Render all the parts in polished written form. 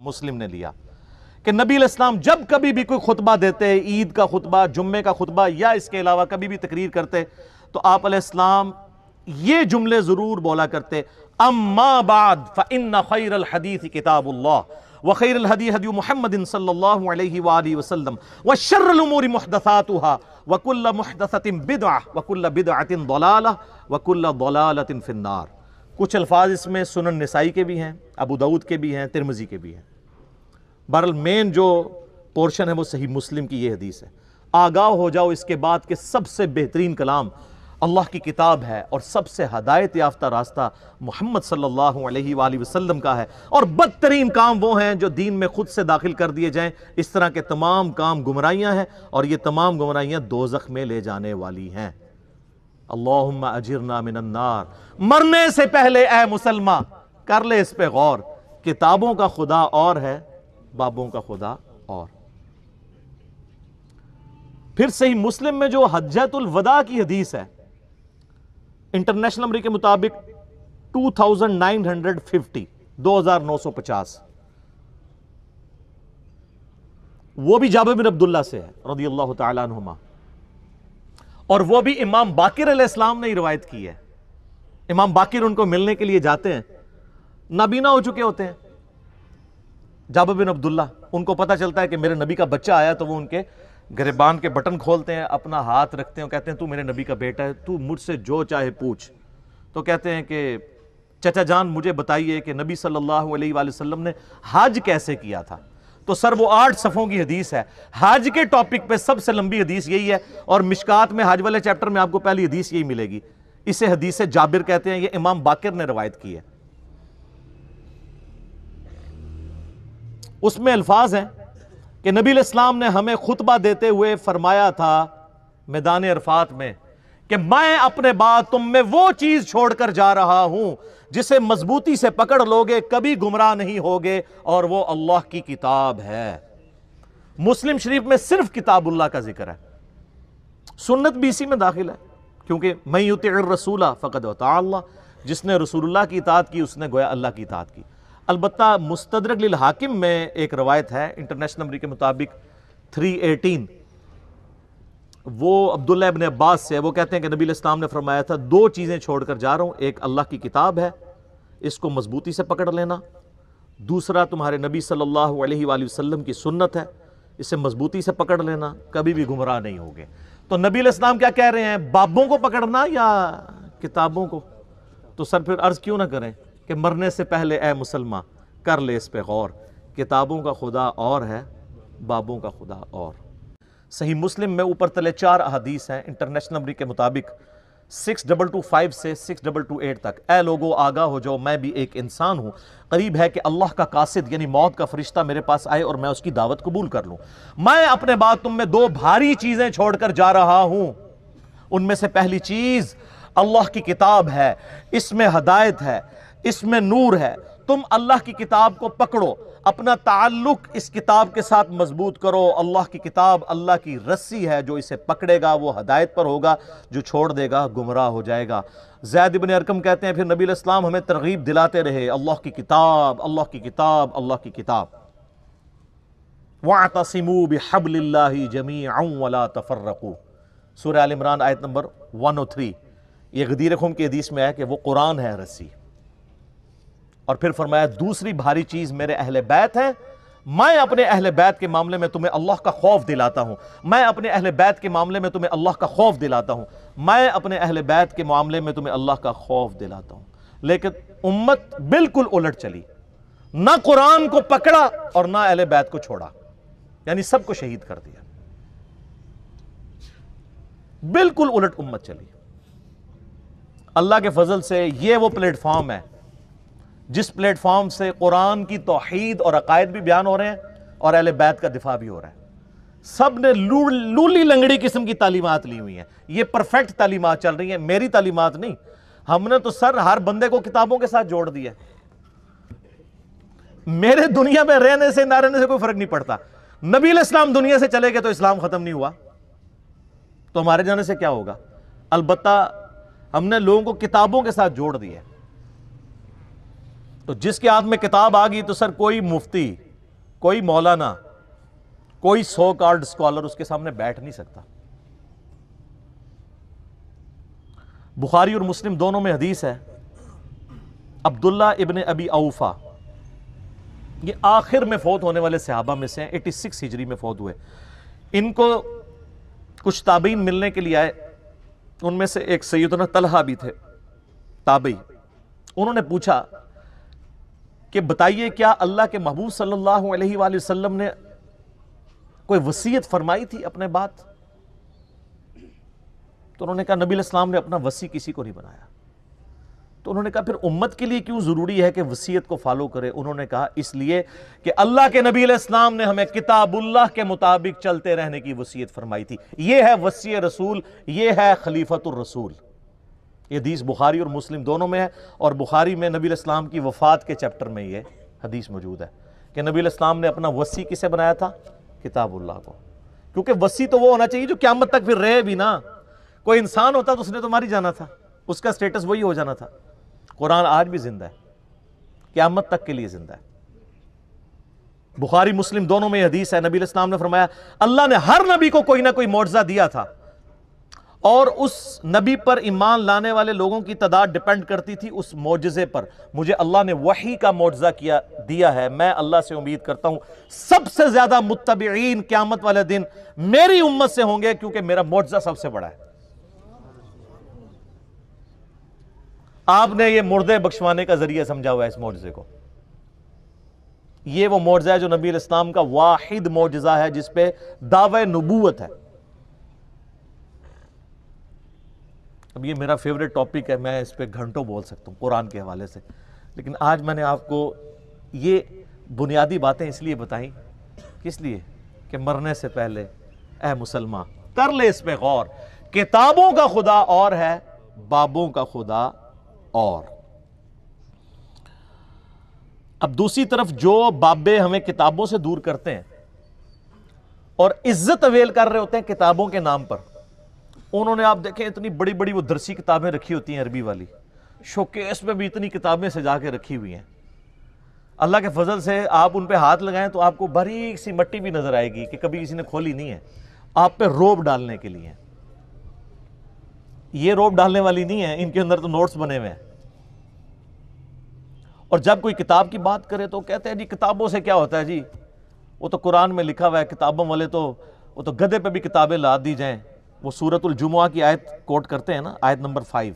مسلم نے لیا کہ نبی علیہ السلام جب کبھی بھی کوئی خطبہ دیتے، عید کا خطبہ، جمعے کا خطبہ یا اس کے علاوہ کبھی بھی تقریر کرتے تو آپ علیہ السلام یہ جملے ضرور بولا کرتے، اما بعد فإن خیر الحدیث کتاب اللہ وخیر الہدی ہدی محمد صلی اللہ علیہ وآلہ وسلم وشر الامور محدثاتها وکل محدثۃ بدعہ وکل بدعۃ ضلالہ وکل ضلالۃ فی النار۔ کچھ الفاظ اس میں سنن نسائی کے بھی ہیں، ابو داؤد کے بھی ہیں، ترمذی کے بھی ہیں۔ بہرحال مین جو پورشن ہے وہ صحیح مسلم کی یہ حدیث ہے۔ آگاہ ہو جاؤ اس کے بعد کہ سب سے بہترین کلام اللہ کی کتاب ہے اور سب سے ہدایت یافتہ راستہ محمد صلی اللہ علیہ وآلہ وسلم کا ہے، اور بدترین کام وہ ہیں جو دین میں خود سے داخل کر دیے جائیں۔ اس طرح کے تمام کام گمراہیاں ہیں اور یہ تمام گمراہیاں دوزخ میں لے جانے والی ہیں۔ اللہم اجرنا من النار۔ مرنے سے پہلے اے مسلمہ کر لے اس پہ غور، کتابوں کا خدا اور ہے، بابوں کا خدا اور۔ پھر صحیح مسلم میں جو حجۃ الوداع کی حدیث ہے، انٹرنیشنل نمبر کے مطابق 2950 2950، وہ بھی جابر بن عبداللہ سے ہے رضی اللہ تعالی عنہما، اور وہ بھی امام باقر علیہ السلام نے ہی روایت کی ہے۔ امام باقر ان کو ملنے کے لیے جاتے ہیں، نابینا ہو چکے ہوتے ہیں جابر بن عبداللہ، ان کو پتہ چلتا ہے کہ میرے نبی کا بچہ آیا، تو وہ ان کے گریبان کے بٹن کھولتے ہیں، اپنا ہاتھ رکھتے ہیں، کہتے ہیں تو میرے نبی کا بیٹا ہے، تو مجھ سے جو چاہے پوچھ۔ تو کہتے ہیں کہ چچا جان مجھے بتائیے کہ نبی صلی اللہ علیہ وآلہ وسلم نے حج کیسے کیا تھا؟ تو سر وہ 8 صفحوں کی حدیث ہے، حج کے ٹاپک پہ سب سے لمبی حدیث یہی ہے، اور مشکات میں حج والے چیپٹر میں آپ کو پہلی حدیث یہی ملے گی۔ اسے حدیث جابر کہتے ہیں، یہ امام باقر نے روایت کی ہے۔ اس میں الفاظ ہیں کہ نبی علیہ السلام نے ہمیں خطبہ دیتے ہوئے فرمایا تھا میدان عرفات میں کہ میں اپنے بعد تم میں وہ چیز چھوڑ کر جا رہا ہوں جسے مضبوطی سے پکڑ لوگے کبھی گمراہ نہیں ہوگے، اور وہ اللہ کی کتاب ہے۔ مسلم شریف میں صرف کتاب اللہ کا ذکر ہے، سنت بھی اسی میں داخل ہے، کیونکہ من یطع الرسول فقد اطاع اللہ، جس نے رسول اللہ کی اطاعت کی اس نے گویا اللہ کی اطاعت کی۔ البتہ مستدرک للحاکم میں ایک روایت ہے انٹرنیشنل نمبر کے مطابق 318، وہ عبداللہ ابن عباس سے، وہ کہتے ہیں کہ نبی علیہ السلام نے فرمایا تھا 2 چیزیں چھوڑ کر جا رہا ہوں، ایک اللہ کی کتاب ہے، اس کو مضبوطی سے پکڑ لینا، دوسرا تمہارے نبی صلی اللہ علیہ وآلہ وسلم کی سنت ہے، اسے مضبوطی سے پکڑ لینا، کبھی بھی گمراہ نہیں ہوگے۔ تو نبی علیہ السلام کیا کہہ رہے ہیں، بابوں کو پکڑنا یا کتابوں کو؟ تو سر پھر عرض کیوں نہ کریں کہ مرنے سے پہلے اے مسلمہ کر لے اس پہ غور، کتابوں کا خدا اور ہے، بابوں کا خدا اور۔ صحیح مسلم میں اوپر تلے 4 احادیث ہیں انٹرنیشنل نمبر کے مطابق 6225 سے 6228 تک۔ اے لوگو آگاہ ہو جاؤ، میں بھی ایک انسان ہوں، قریب ہے کہ اللہ کا قاصد یعنی موت کا فرشتہ میرے پاس آئے اور میں اس کی دعوت قبول کر لوں۔ میں اپنے بعد تم میں 2 بھاری چیزیں چھوڑ کر جا رہا ہوں، ان میں سے پہلی چیز اللہ کی کتاب ہے، اس میں ہدایت ہے، اس میں نور ہے۔ تم اللہ کی کتاب کو پکڑو، اپنا تعلق اس کتاب کے ساتھ مضبوط کرو۔ اللہ کی کتاب اللہ کی رسی ہے، جو اسے پکڑے گا وہ ہدایت پر ہوگا، جو چھوڑ دے گا گمراہ ہو جائے گا۔ زید بن ارقم کہتے ہیں پھر نبی علیہ السلام ہمیں ترغیب دلاتے رہے، اللہ کی کتاب، اللہ کی کتاب، اللہ کی کتاب۔ وَاعْتَصِمُوا بِحَبْلِ اللَّهِ جَمِيعًا وَلَا تَفَرَّقُوا، سورہ آل عمران آیت نمبر 103۔ یہ غدیر خم کی حدیث میں ہے کہ وہ قرآن ہے رسی۔ اور پھر فرمایا دوسری بھاری چیز میرے اہل بیت ہیں، میں اپنے اہل بیت کے معاملے میں تمہیں اللہ کا خوف دلاتا ہوں، میں اپنے اہل بیت کے معاملے میں تمہیں اللہ کا خوف دلاتا ہوں، میں اپنے اہل بیت کے معاملے میں تمہیں اللہ کا خوف دلاتا ہوں۔ لیکن امت بالکل الٹ چلی، نہ قرآن کو پکڑا اور نہ اہل بیت کو چھوڑا، یعنی سب کو شہید کر دیا، بالکل الٹ امت چلی۔ اللہ کے فضل سے یہ وہ پلیٹ فارم ہے جس پلیٹ فارم سے قرآن کی توحید اور عقائد بھی بیان ہو رہے ہیں اور اہل بیت کا دفاع بھی ہو رہا ہے۔ سب نے لولی لنگڑی قسم کی تعلیمات لی ہوئی ہیں، یہ پرفیکٹ تعلیمات چل رہی ہیں، میری تعلیمات نہیں۔ ہم نے تو سر ہر بندے کو کتابوں کے ساتھ جوڑ دیا، میرے دنیا میں رہنے سے نہ رہنے سے کوئی فرق نہیں پڑتا۔ نبی علیہ السلام دنیا سے چلے گئے تو اسلام ختم نہیں ہوا، تو ہمارے جانے سے کیا ہوگا؟ البتہ ہم نے لوگوں کو کتابوں کے ساتھ جوڑ دیا، تو جس کے ہاتھ میں کتاب آ گئی تو سر کوئی مفتی کوئی مولانا، کوئی سو کالڈ اسکالر اس کے سامنے بیٹھ نہیں سکتا۔ بخاری اور مسلم دونوں میں حدیث ہے، عبداللہ ابن ابی اوفا، یہ آخر میں فوت ہونے والے صحابہ میں سے ہیں، 86 ہجری میں فوت ہوئے۔ ان کو کچھ تابعین ملنے کے لیے آئے، ان میں سے ایک سیدنا طلحہ بھی تھے تابعی۔ انہوں نے پوچھا کہ بتائیے کیا اللہ کے محبوب صلی اللہ علیہ وآلہ وسلم نے کوئی وصیت فرمائی تھی اپنے بعد؟ تو انہوں نے کہا نبی علیہ السلام نے اپنا وصی کسی کو نہیں بنایا۔ تو انہوں نے کہا پھر امت کے لیے کیوں ضروری ہے کہ وصیت کو فالو کرے؟ انہوں نے کہا اس لیے کہ اللہ کے نبی علیہ السلام نے ہمیں کتاب اللہ کے مطابق چلتے رہنے کی وصیت فرمائی تھی۔ یہ ہے وصی رسول، یہ ہے خلیفۃ الرسول۔ یہ حدیث بخاری اور مسلم دونوں میں ہے، اور بخاری میں نبی علیہ السلام کی وفات کے چیپٹر میں یہ حدیث موجود ہے کہ نبی علیہ السلام نے اپنا وصی کسے بنایا تھا؟ کتاب اللہ کو۔ کیونکہ وصی تو وہ ہونا چاہیے جو قیامت تک پھر رہے بھی نا۔ کوئی انسان ہوتا تو اس نے تو مار ہی جانا تھا، اس کا سٹیٹس وہی ہو جانا تھا۔ قرآن آج بھی زندہ ہے، قیامت تک کے لیے زندہ ہے۔ بخاری مسلم دونوں میں یہ حدیث ہے، نبی علیہ السلام نے فرمایا اللہ نے ہر نبی کو کوئی نہ کوئی معجزہ دیا تھا، اور اس نبی پر ایمان لانے والے لوگوں کی تعداد ڈیپینڈ کرتی تھی اس معجزے پر۔ مجھے اللہ نے وحی کا معجزہ دیا ہے، میں اللہ سے امید کرتا ہوں سب سے زیادہ متبعین قیامت والے دن میری امت سے ہوں گے، کیونکہ میرا معجزہ سب سے بڑا ہے۔ آپ نے یہ مردے بخشوانے کا ذریعہ سمجھا ہوا ہے اس معجزے کو۔ یہ وہ معجزہ ہے جو نبی علیہ السلام کا واحد معجزہ ہے جس پہ دعوی نبوت ہے۔ اب یہ میرا فیوریٹ ٹاپک ہے، میں اس پہ گھنٹوں بول سکتا ہوں قرآن کے حوالے سے، لیکن آج میں نے آپ کو یہ بنیادی باتیں اس لیے بتائیں، کس لیے کہ مرنے سے پہلے اے مسلمان کر لے اس پہ غور۔ کتابوں کا خدا اور ہے، بابوں کا خدا اور۔ اب دوسری طرف جو بابے ہمیں کتابوں سے دور کرتے ہیں اور عزت اویل کر رہے ہوتے ہیں کتابوں کے نام پر، انہوں نے آپ دیکھیں اتنی بڑی بڑی وہ درسی کتابیں رکھی ہوتی ہیں عربی والی، شوکیس میں بھی اتنی کتابیں سجا کے رکھی ہوئی ہیں۔ اللہ کے فضل سے آپ ان پہ ہاتھ لگائیں تو آپ کو باریک سی مٹی بھی نظر آئے گی کہ کبھی کسی نے کھولی نہیں ہے، آپ پہ روب ڈالنے کے لیے۔ یہ روب ڈالنے والی نہیں ہے، ان کے اندر تو نوٹس بنے ہوئے ہیں۔ اور جب کوئی کتاب کی بات کرے تو کہتے ہیں جی کتابوں سے کیا ہوتا ہے جی، وہ تو قرآن میں لکھا ہوا ہے، کتابوں والے تو وہ تو گدھے پہ بھی کتابیں لا دی جائیں۔ وہ سورۃ الجمعہ کی آیت کوٹ کرتے ہیں نا، آیت نمبر 5،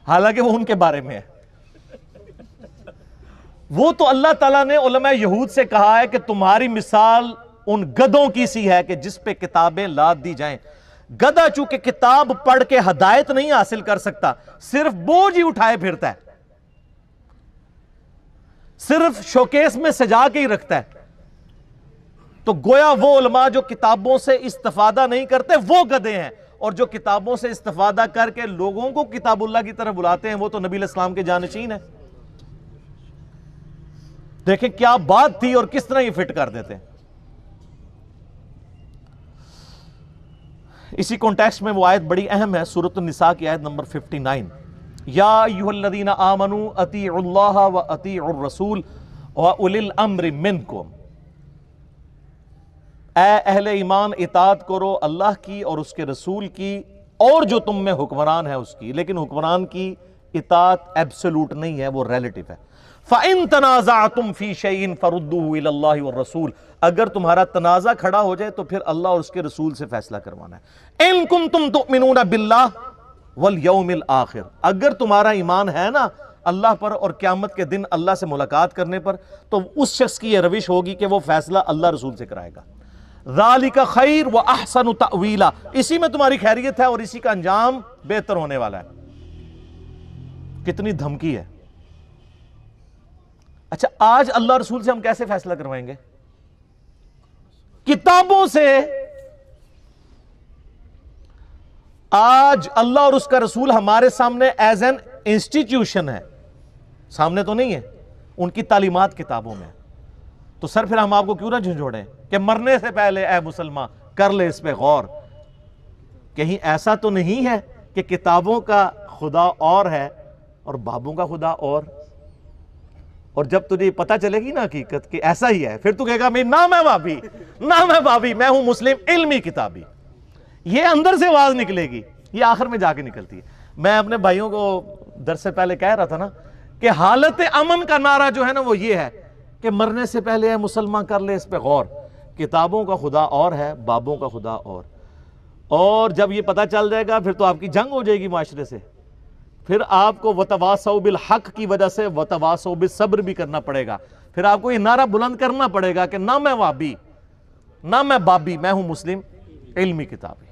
حالانکہ وہ ان کے بارے میں ہے۔ وہ تو اللہ تعالیٰ نے علماء یہود سے کہا ہے کہ تمہاری مثال ان گدھوں کی سی ہے کہ جس پہ کتابیں لاد دی جائیں۔ گدھا چونکہ کتاب پڑھ کے ہدایت نہیں حاصل کر سکتا، صرف بوجھ ہی اٹھائے پھرتا ہے، صرف شوکیس میں سجا کے ہی رکھتا ہے۔ تو گویا وہ علماء جو کتابوں سے استفادہ نہیں کرتے وہ گدھے ہیں، اور جو کتابوں سے استفادہ کر کے لوگوں کو کتاب اللہ کی طرف بلاتے ہیں وہ تو نبی علیہ السلام کے جانشین ہیں۔ دیکھیں کیا بات تھی اور کس طرح یہ فٹ کر دیتے ہیں۔ اسی کانٹیکسٹ میں وہ آیت بڑی اہم ہے، سورۃ النساء کی آیت نمبر 59، یا ایھا الذین آمنوا اطیعوا اللہ واطیعوا الرسول واولی الامر منکم۔ اے اہل ایمان اطاعت کرو اللہ کی اور اس کے رسول کی، اور جو تم میں حکمران ہے اس کی، لیکن حکمران کی اطاعت ایبسولوٹ نہیں ہے، وہ ریلیٹو ہے۔ فَإِن تَنَازَعْتُمْ فِي شَيْءٍ فَرُدُّوهُ إِلَى اللَّهِ وَالرَّسُولِ، اگر تمہارا تنازع کھڑا ہو جائے تو پھر اللہ اور اس کے رسول سے فیصلہ کروانا ہے۔ إِن كُنتُمْ تُؤْمِنُونَ بِاللَّهِ وَالْيَوْمِ الْآخِرِ، اگر تمہارا ایمان ہے نا اللہ پر اور قیامت کے دن اللہ سے ملاقات کرنے پر، تو اس شخص کی یہ روش ہوگی کہ وہ فیصلہ اللہ رسول سے کرائے گا۔ ذَلِكَ خَيْرٌ وَأَحْسَنُ تَأْوِيلًا، اسی میں تمہاری خیریت ہے اور اسی کا انجام بہتر ہونے والا ہے۔ کتنی دھمکی ہے۔ اچھا آج اللہ رسول سے ہم کیسے فیصلہ کروائیں گے؟ کتابوں سے۔ آج اللہ اور اس کا رسول ہمارے سامنے ایز این انسٹیٹیوشن ہے، سامنے تو نہیں ہے، ان کی تعلیمات کتابوں میں۔ تو سر پھر ہم آپ کو کیوں نہ جھنجھوڑیں کہ مرنے سے پہلے اے مسلمان کر لے اس پہ غور۔ کہیں ایسا تو نہیں ہے کہ کتابوں کا خدا اور ہے اور بابوں کا خدا اور جب تجھے پتہ چلے گی نا حقیقت کہ ایسا ہی ہے، پھر تو کہے گا نہ میں بابی، نہ میں بابی، میں ہوں مسلم علمی کتابی۔ یہ اندر سے آواز نکلے گی، یہ آخر میں جا کے نکلتی ہے۔ میں اپنے بھائیوں کو درس سے پہلے کہہ رہا تھا نا کہ حالت امن کا نعرہ جو ہے نا وہ یہ ہے کہ مرنے سے پہلے اے مسلمان کر لے اس پہ غور، کتابوں کا خدا اور ہے، بابوں کا خدا اور جب یہ پتہ چل جائے گا پھر تو آپ کی جنگ ہو جائے گی معاشرے سے، پھر آپ کو وتواصوا بالحق کی وجہ سے وتواصوا بالصبر بھی کرنا پڑے گا، پھر آپ کو یہ نعرہ بلند کرنا پڑے گا کہ نہ میں وابی، نہ میں بابی، میں ہوں مسلم علمی کتابی۔